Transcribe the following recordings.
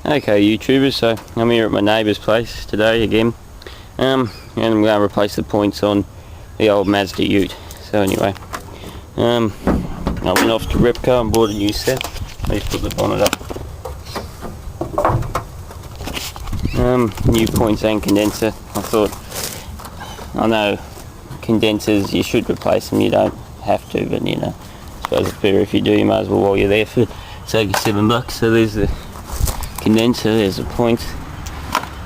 Okay YouTubers, so I'm here at my neighbour's place today again, and I'm going to replace the points on the old Mazda ute. So anyway, I went off to Repco and bought a new set. Let's put the bonnet up. New points and condenser. I thought, I know condensers you should replace them, you don't have to, but you know, I suppose it's better if you do. You might as well while you're there for sake of $7. So there's the condenser, there's the points.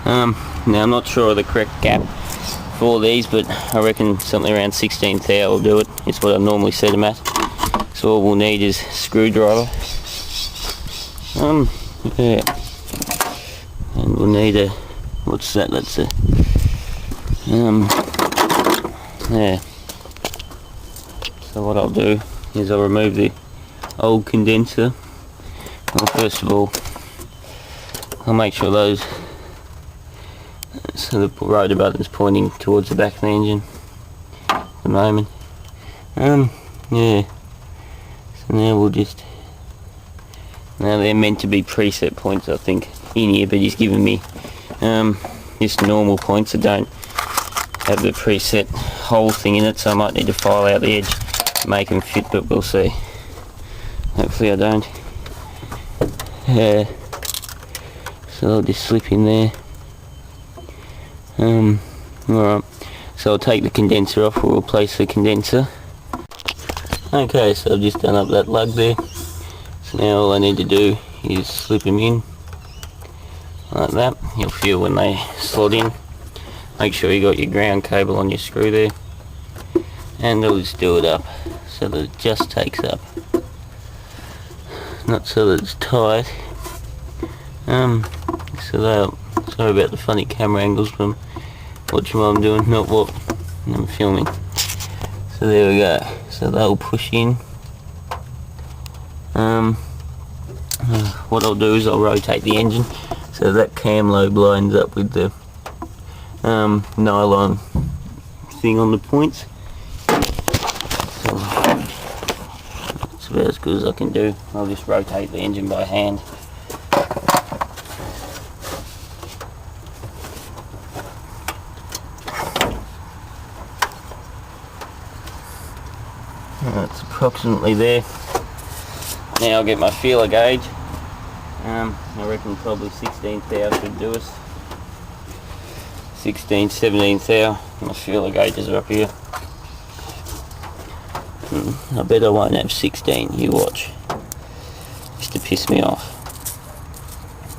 Now I'm not sure of the correct gap for these, but I reckon something around 16th hour will do it. It's what I normally set them at. So all we'll need is a screwdriver. Yeah. And we'll need a, what's that? That's a, yeah. So what I'll do is I'll remove the old condenser. Well, first of all, I'll make sure those, so the rotor button's pointing towards the back of the engine at the moment. Yeah. So now we'll just, now they're meant to be preset points I think in here, but he's given me just normal points that don't have the preset hole thing in it, so I might need to file out the edge, make them fit, but we'll see. Hopefully I don't. So I'll just slip in there. Alright, so I'll take the condenser off, we'll replace the condenser. Okay, so I've just done up that lug there. So now all I need to do is slip them in like that. You'll feel when they slot in. Make sure you got your ground cable on your screw there, and I'll just do it up so that it just takes up, not so that it's tight. So they'll, sorry about the funny camera angles, but I'm watching what I'm doing, not what I'm filming. So there we go, so they'll push in. What I'll do is I'll rotate the engine so that cam lobe lines up with the nylon thing on the points. So that's about as good as I can do. I'll just rotate the engine by hand. That's approximately there. Now I'll get my feeler gauge. I reckon probably 16th hour should do us. 16th, 17th hour. My feeler gauges are up here. I bet I won't have 16, you watch. Just to piss me off.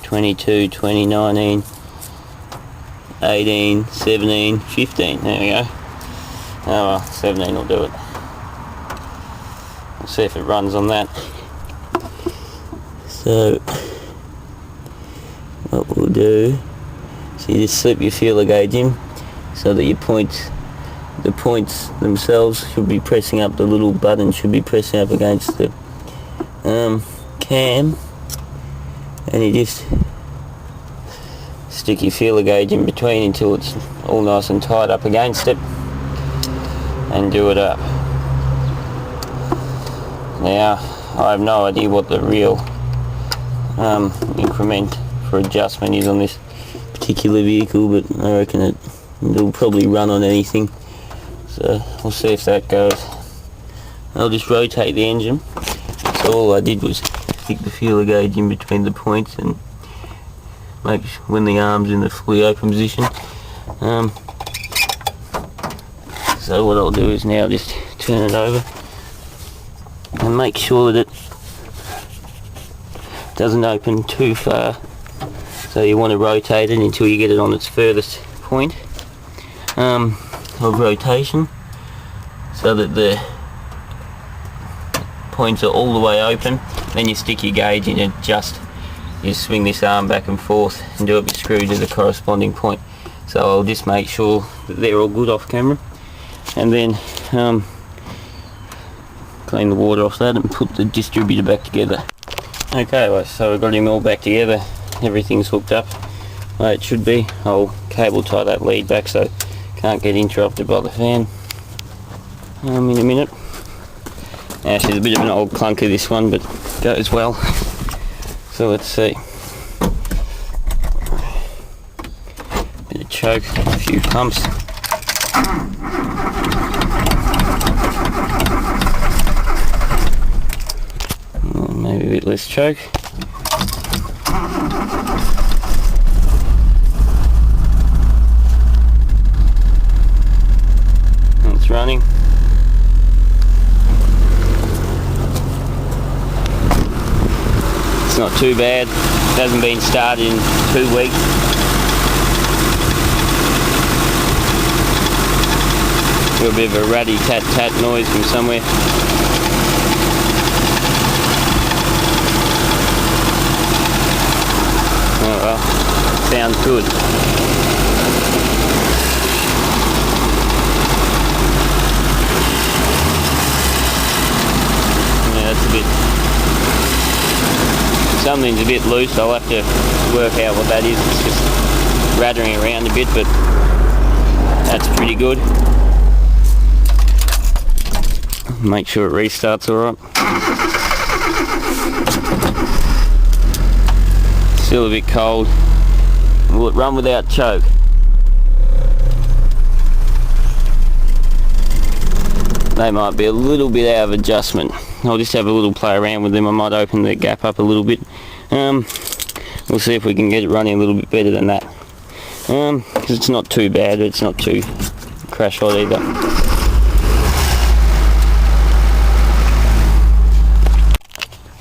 22, 20, 19, 18, 17, 15. There we go. Oh well, 17 will do it. We'll see if it runs on that. So what we'll do, so you just slip your feeler gauge in so that your points, the points themselves should be pressing up, the little button should be pressing up against the cam, and you just stick your feeler gauge in between until it's all nice and tight up against it, and do it up. Now I have no idea what the real increment for adjustment is on this particular vehicle, but I reckon it'll probably run on anything, so we'll see if that goes. I'll just rotate the engine. So all I did was stick the feeler gauge in between the points and make sure when the arm's in the fully open position. So what I'll do is now just turn it over and make sure that it doesn't open too far. So you want to rotate it until you get it on its furthest point of rotation, so that the points are all the way open. Then you stick your gauge in and you swing this arm back and forth and do it with screw to the corresponding point. So I'll just make sure that they're all good off camera, and then clean the water off that and put the distributor back together. Okay, well, so we've got him all back together, everything's hooked up where it should be. I'll cable tie that lead back so can't get interrupted by the fan in a minute. Now she's a bit of an old clunker, this one, but goes well. So let's see. choke a few pumps. Maybe a bit less choke. And it's running. It's not too bad. It hasn't been started in 2 weeks. Got a bit of a ratty tat-tat noise from somewhere. Oh well, sounds good. Yeah, that's a bit... something's a bit loose. I'll have to work out what that is. It's just rattling around a bit, but that's pretty good. Make sure it restarts alright. Still a bit cold. Will it run without choke? They might be a little bit out of adjustment. I'll just have a little play around with them. I might open the gap up a little bit. We'll see if we can get it running a little bit better than that. Because it's not too bad, but it's not too crash hot either.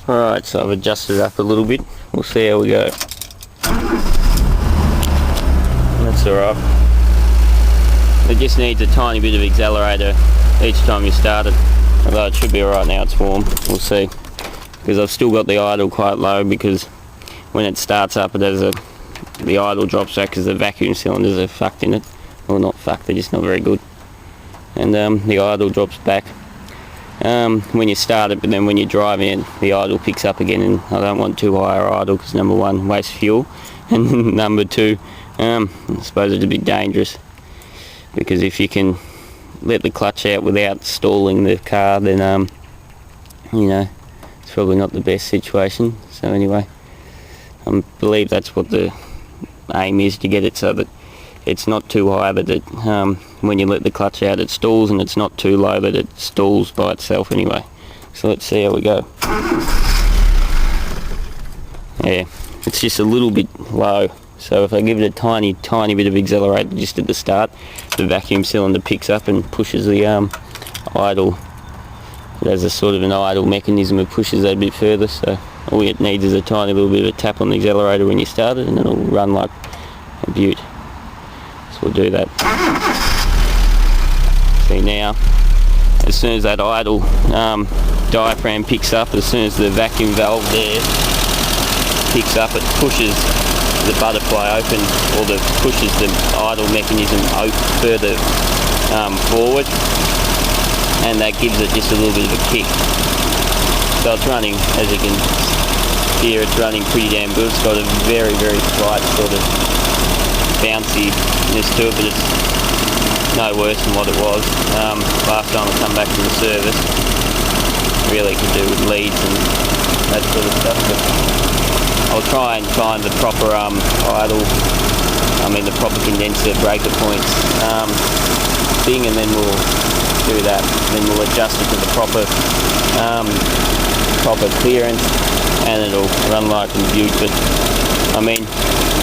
Alright, so I've adjusted it up a little bit. We'll see how we go. That's alright. It just needs a tiny bit of accelerator each time you start it. Although it should be alright now, it's warm. We'll see. Because I've still got the idle quite low, because when it starts up, the idle drops back because the vacuum cylinders are fucked in it. Well, not fucked, they're just not very good. And the idle drops back when you start it, but then when you drive in, the idle picks up again, and I don't want too high idle because number one, waste fuel, and number two, I suppose it's a bit dangerous, because if you can let the clutch out without stalling the car, then you know, it's probably not the best situation. So anyway, I believe that's what the aim is, to get it so that it's not too high, but that when you let the clutch out it stalls, and it's not too low that it stalls by itself anyway. So let's see how we go. Yeah, it's just a little bit low, so if I give it a tiny bit of accelerator just at the start, the vacuum cylinder picks up and pushes the idle. It has a sort of an idle mechanism that pushes that a bit further, so all it needs is a tiny little bit of a tap on the accelerator when you start it, and it'll run like a beaut. So we'll do that. See now, as soon as that idle diaphragm picks up, as soon as the vacuum valve there picks up, it pushes the butterfly open, or pushes the idle mechanism further forward, and that gives it just a little bit of a kick. So it's running, as you can hear, it's running pretty damn good. It's got a very slight sort of bounciness to it, but it's no worse than what it was. Last time I come back from the service, really could do with leads and that sort of stuff, but I'll try and find the proper the proper condenser breaker points thing, and then we'll do that. Then we'll adjust it to the proper clearance, and it'll run like a beaut. But I mean,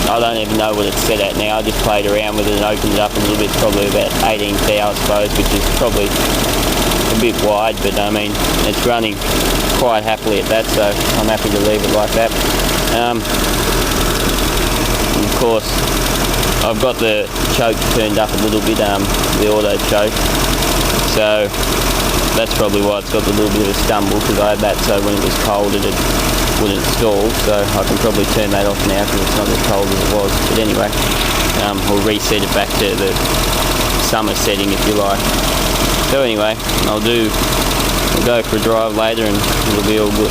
I don't even know what it's set at now. I just played around with it and opened it up a little bit, probably about 18 thou, I suppose, which is probably a bit wide, but I mean, it's running quite happily at that, so I'm happy to leave it like that. And of course, I've got the choke turned up a little bit, the auto choke, so that's probably why it's got a little bit of a stumble, because I had that so when it was cold it wouldn't stall, so I can probably turn that off now because it's not as cold as it was. But anyway, we'll reset it back to the summer setting if you like. So anyway, I'll go for a drive later and it'll be all good.